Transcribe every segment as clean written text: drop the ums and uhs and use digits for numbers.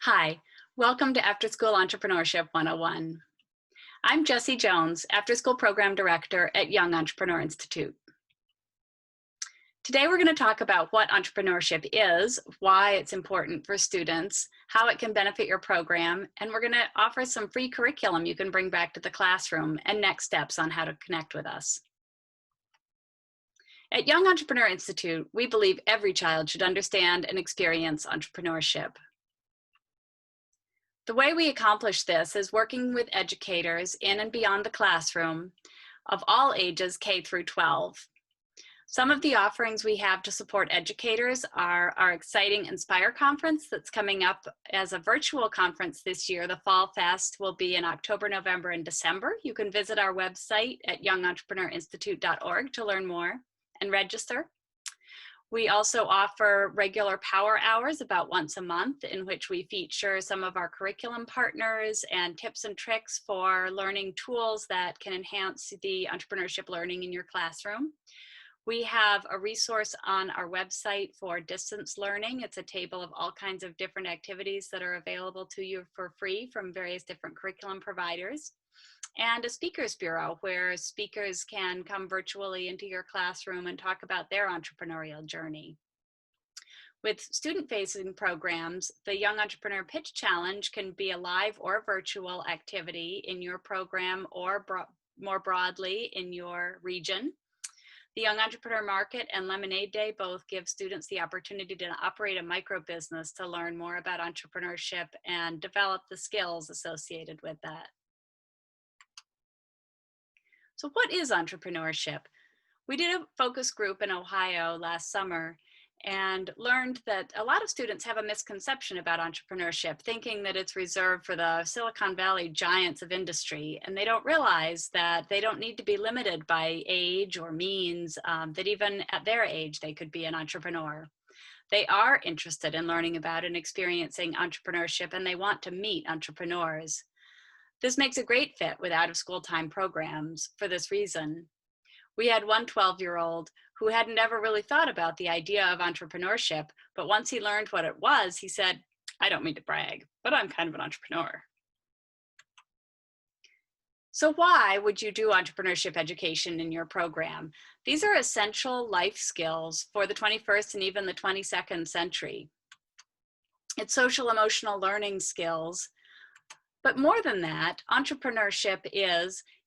Hi, welcome to Afterschool Entrepreneurship 101. I'm Jessie Jones, After-School Program Director at Young Entrepreneur Institute. Today we're going to talk about what entrepreneurship is, why it's important for students, how it can benefit your program, and we're going to offer some free curriculum you can bring back to the classroom and next steps on how to connect with us. At Young Entrepreneur Institute, we believe every child should understand and experience entrepreneurship. The way we accomplish this is working with educators in and beyond the classroom of all ages K through 12. Some of the offerings we have to support educators are our exciting Inspire conference that's coming up as a virtual conference this year. The Fall Fest will be in October, November, and December. You can visit our website at youngentrepreneurinstitute.org to learn more and register. We also offer regular power hours about once a month in which we feature some of our curriculum partners and tips and tricks for learning tools that can enhance the entrepreneurship learning in your classroom. We have a resource on our website for distance learning. It's a table of all kinds of different activities that are available to you for free from various different curriculum providers. And a speakers bureau where speakers can come virtually into your classroom and talk about their entrepreneurial journey. With student-facing programs, the Young Entrepreneur Pitch Challenge can be a live or virtual activity in your program or more broadly in your region. The Young Entrepreneur Market and Lemonade Day both give students the opportunity to operate a micro business to learn more about entrepreneurship and develop the skills associated with that. So what is entrepreneurship? We did a focus group in Ohio last summer and learned that a lot of students have a misconception about entrepreneurship, thinking that it's reserved for the Silicon Valley giants of industry. And they don't realize that they don't need to be limited by age or means, that even at their age, they could be an entrepreneur. They are interested in learning about and experiencing entrepreneurship, and they want to meet entrepreneurs. This makes a great fit with out-of-school time programs for this reason. We had one 12-year-old who hadn't ever really thought about the idea of entrepreneurship, but once he learned what it was, he said, "I don't mean to brag, but I'm kind of an entrepreneur." So why would you do entrepreneurship education in your program? These are essential life skills for the 21st and even the 22nd century. It's social emotional learning skills. But more than that, entrepreneurship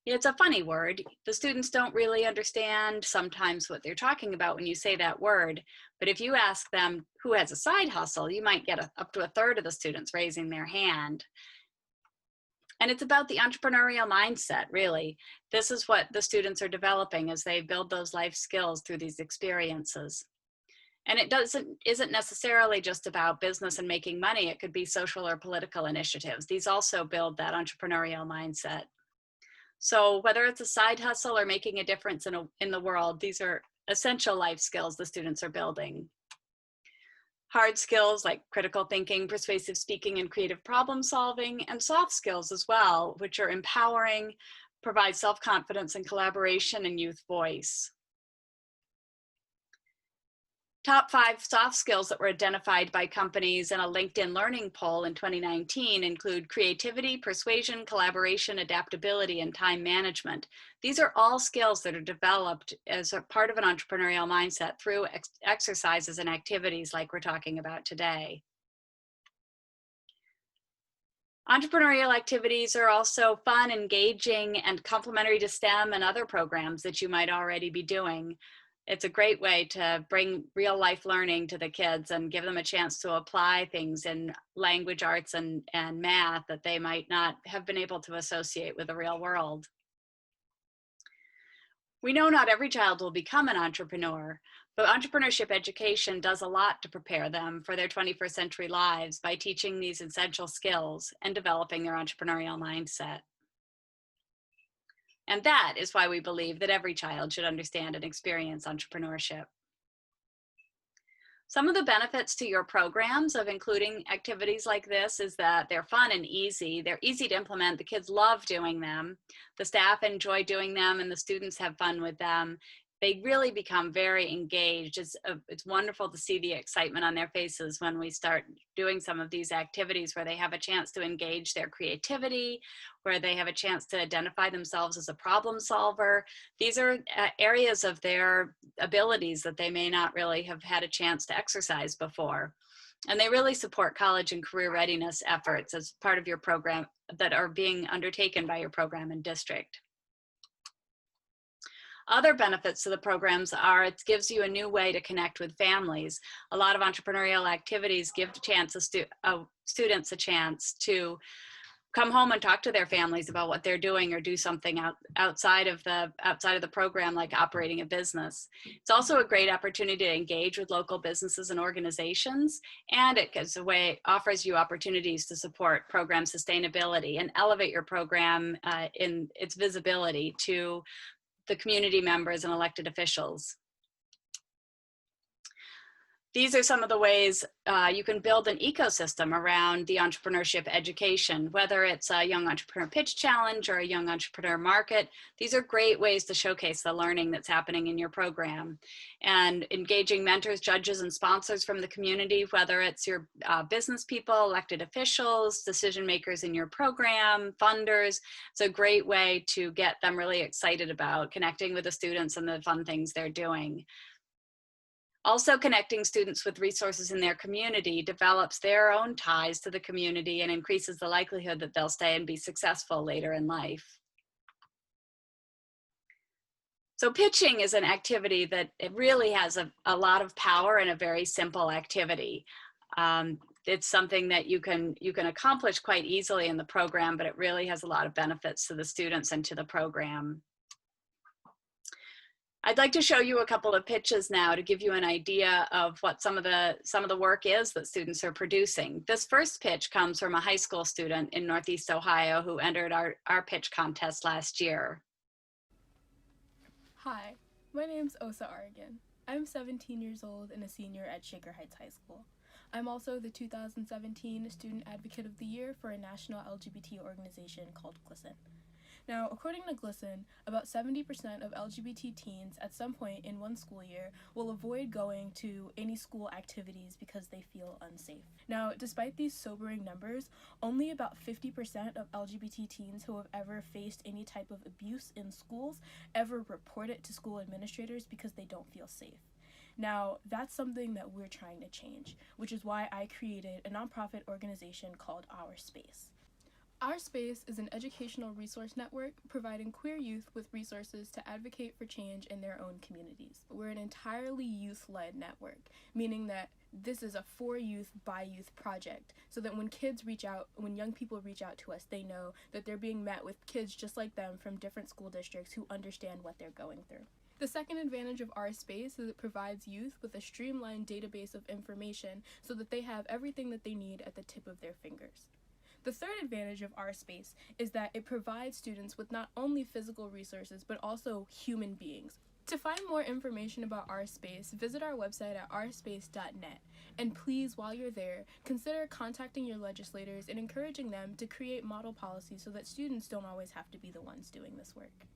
it's a funny word. The students don't really understand sometimes what they're talking about when you say that word. But if you ask them who has a side hustle, you might get up to a third of the students raising their hand. And it's about the entrepreneurial mindset, really. This is what the students are developing as they build those life skills through these experiences. And it isn't necessarily just about business and making money. It could be social or political initiatives. These also build that entrepreneurial mindset. So whether it's a side hustle or making a difference in the world, these are essential life skills the students are building. Hard skills like critical thinking, persuasive speaking, and creative problem solving, and soft skills as well, which are empowering, provide self-confidence and collaboration and youth voice. Top 5 soft skills that were identified by companies in a LinkedIn learning poll in 2019 include creativity, persuasion, collaboration, adaptability, and time management. These are all skills that are developed as a part of an entrepreneurial mindset through exercises and activities like we're talking about today. Entrepreneurial activities are also fun, engaging, and complementary to STEM and other programs that you might already be doing. It's a great way to bring real life learning to the kids and give them a chance to apply things in language arts and math that they might not have been able to associate with the real world. We know not every child will become an entrepreneur, but entrepreneurship education does a lot to prepare them for their 21st century lives by teaching these essential skills and developing their entrepreneurial mindset. And that is why we believe that every child should understand and experience entrepreneurship. Some of the benefits to your programs of including activities like this is that they're fun and easy. They're easy to implement. The kids love doing them. The staff enjoy doing them and the students have fun with them. they really become very engaged. It's wonderful to see the excitement on their faces when we start doing some of these activities where they have a chance to engage their creativity, where they have a chance to identify themselves as a problem solver. These are areas of their abilities that they may not really have had a chance to exercise before. And they really support college and career readiness efforts as part of your program that are being undertaken by your program and district. Other benefits to the programs are it gives you a new way to connect with families. A lot of entrepreneurial activities give students a chance to come home and talk to their families about what they're doing or do something outside of the program, like operating a business. It's also a great opportunity to engage with local businesses and organizations, and it offers you opportunities to support program sustainability and elevate your program in its visibility to the community members and elected officials. These are some of the ways you can build an ecosystem around the entrepreneurship education, whether it's a Young Entrepreneur Pitch Challenge or a Young Entrepreneur Market. These are great ways to showcase the learning that's happening in your program. And engaging mentors, judges, and sponsors from the community, whether it's your business people, elected officials, decision makers in your program, funders. It's a great way to get them really excited about connecting with the students and the fun things they're doing. Also, connecting students with resources in their community develops their own ties to the community and increases the likelihood that they'll stay and be successful later in life. So pitching is an activity that it really has a lot of power and a very simple activity. It's something that you can accomplish quite easily in the program, but it really has a lot of benefits to the students and to the program. I'd like to show you a couple of pitches now to give you an idea of what some of the work is that students are producing. This first pitch comes from a high school student in Northeast Ohio who entered our pitch contest last year. Hi, my name's Osa Argan. I'm 17 years old and a senior at Shaker Heights High School. I'm also the 2017 Student Advocate of the Year for a national LGBT organization called GLSEN. Now, according to GLSEN, about 70% of LGBT teens at some point in one school year will avoid going to any school activities because they feel unsafe. Now, despite these sobering numbers, only about 50% of LGBT teens who have ever faced any type of abuse in schools ever report it to school administrators because they don't feel safe. Now, that's something that we're trying to change, which is why I created a nonprofit organization called Our Space. Our Space is an educational resource network providing queer youth with resources to advocate for change in their own communities. We're an entirely youth-led network, meaning that this is a for youth, by youth project, so that when young people reach out to us, they know that they're being met with kids just like them from different school districts who understand what they're going through. The second advantage of Our Space is it provides youth with a streamlined database of information so that they have everything that they need at the tip of their fingers. The third advantage of Our Space is that it provides students with not only physical resources, but also human beings. To find more information about Our Space, visit our website at ourspace.net. And please, while you're there, consider contacting your legislators and encouraging them to create model policies so that students don't always have to be the ones doing this work.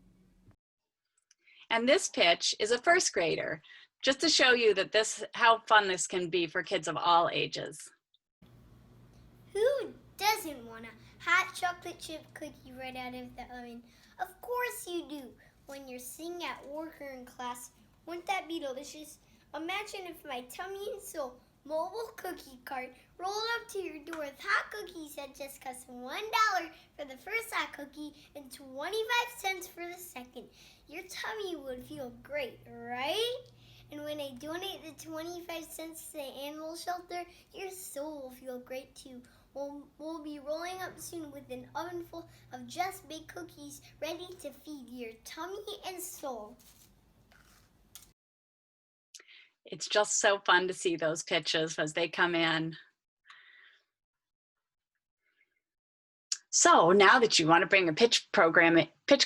And this pitch is a first grader, just to show you that how fun this can be for kids of all ages. Who doesn't want a hot chocolate chip cookie right out of the oven? Of course you do. When you're sitting at work or in class, wouldn't that be delicious? Imagine if my Tummy and Soul mobile cookie cart rolled up to your door with hot cookies that just cost $1 for the first hot cookie and 25 cents for the second. Your tummy would feel great, right? And when I donate the 25 cents to the animal shelter, your soul will feel great too. We'll be rolling up soon with an oven full of just baked cookies ready to feed your tummy and soul. It's just so fun to see those pitches as they come in. So now that you want to bring a pitch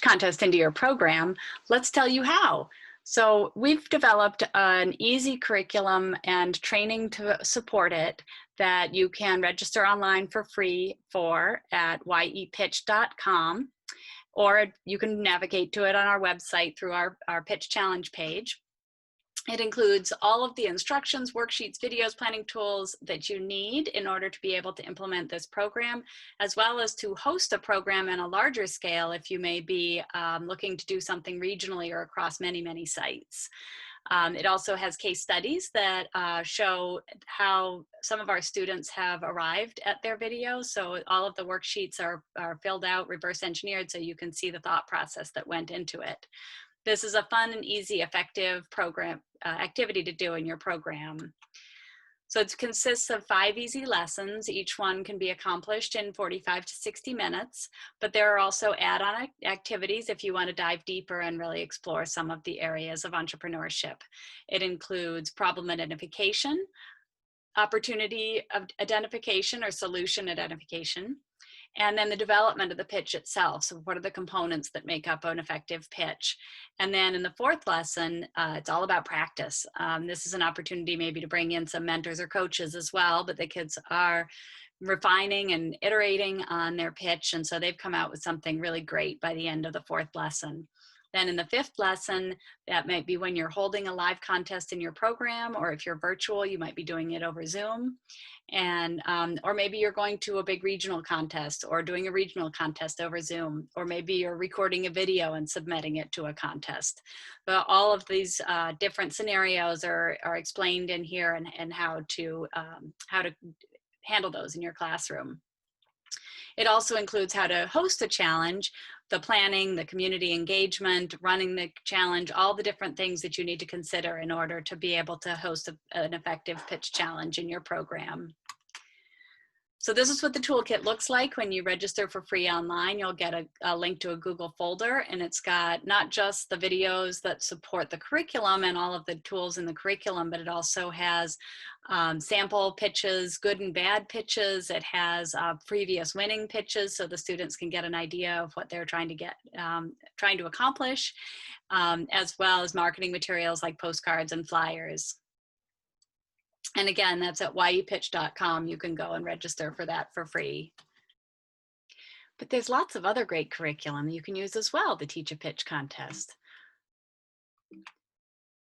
contest into your program, let's tell you how. So we've developed an easy curriculum and training to support it that you can register online for free at yepitch.com. or you can navigate to it on our website through our pitch challenge page. It includes all of the instructions, worksheets, videos, planning tools that you need in order to be able to implement this program, as well as to host a program on a larger scale if you may be looking to do something regionally or across many, many sites. It also has case studies that show how some of our students have arrived at their videos. So all of the worksheets are filled out, reverse engineered, so you can see the thought process that went into it. This is a fun and easy, effective program activity to do in your program. So it consists of 5 easy lessons. Each one can be accomplished in 45 to 60 minutes, but there are also add-on activities if you want to dive deeper and really explore some of the areas of entrepreneurship. It includes problem identification, opportunity identification or solution identification, and then the development of the pitch itself. So what are the components that make up an effective pitch? And then in the 4th lesson, it's all about practice. This is an opportunity maybe to bring in some mentors or coaches as well, but the kids are refining and iterating on their pitch. And so they've come out with something really great by the end of the 4th lesson. Then in the 5th lesson, that might be when you're holding a live contest in your program, or if you're virtual, you might be doing it over Zoom. And or maybe you're going to a big regional contest or doing a regional contest over Zoom, or maybe you're recording a video and submitting it to a contest. But all of these different scenarios are explained in here, and how to handle those in your classroom. It also includes how to host a challenge, the planning, the community engagement, running the challenge, all the different things that you need to consider in order to be able to host an effective pitch challenge in your program. So this is what the toolkit looks like when you register for free online. You'll get a link to a Google folder, and it's got not just the videos that support the curriculum and all of the tools in the curriculum, but it also has sample pitches, good and bad pitches. It has previous winning pitches, so the students can get an idea of what they're trying to accomplish, as well as marketing materials like postcards and flyers. And again, that's at yupitch.com. You can go and register for that for free. But there's lots of other great curriculum you can use as well to teach a pitch contest.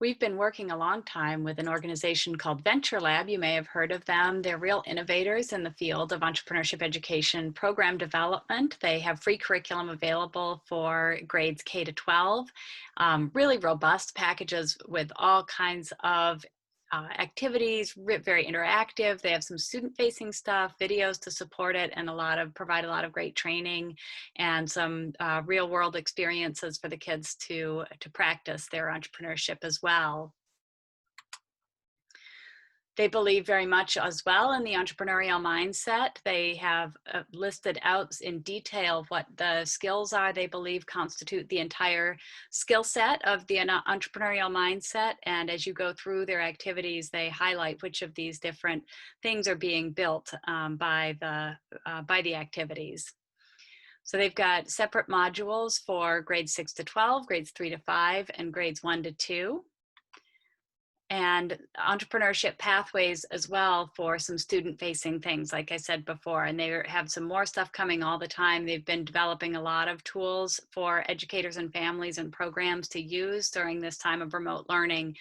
We've been working a long time with an organization called Venture Lab. You may have heard of them. They're real innovators in the field of entrepreneurship education program development. They have free curriculum available for grades K to 12, really robust packages with all kinds of activities, very interactive. They have some student-facing stuff, videos to support it, and provide a lot of great training and some real-world experiences for the kids to practice their entrepreneurship as well. They believe very much as well in the entrepreneurial mindset. They have listed out in detail what the skills are they believe constitute the entire skill set of the entrepreneurial mindset. And as you go through their activities, they highlight which of these different things are being built by the activities. So they've got separate modules for grades 6 to 12, grades 3 to 5, and grades 1 to 2. And entrepreneurship pathways as well for some student-facing things, like I said before. And they have some more stuff coming all the time. They've been developing a lot of tools for educators and families and programs to use during this time of remote learning.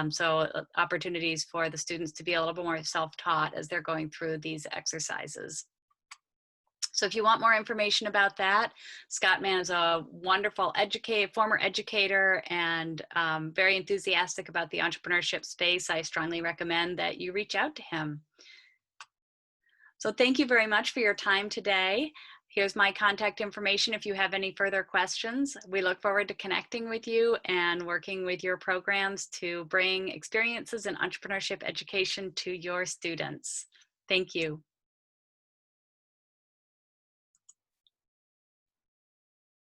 So opportunities for the students to be a little bit more self-taught as they're going through these exercises. So if you want more information about that, Scott Mann is a wonderful former educator and very enthusiastic about the entrepreneurship space. I strongly recommend that you reach out to him. So thank you very much for your time today. Here's my contact information if you have any further questions. We look forward to connecting with you and working with your programs to bring experiences in entrepreneurship education to your students. Thank you.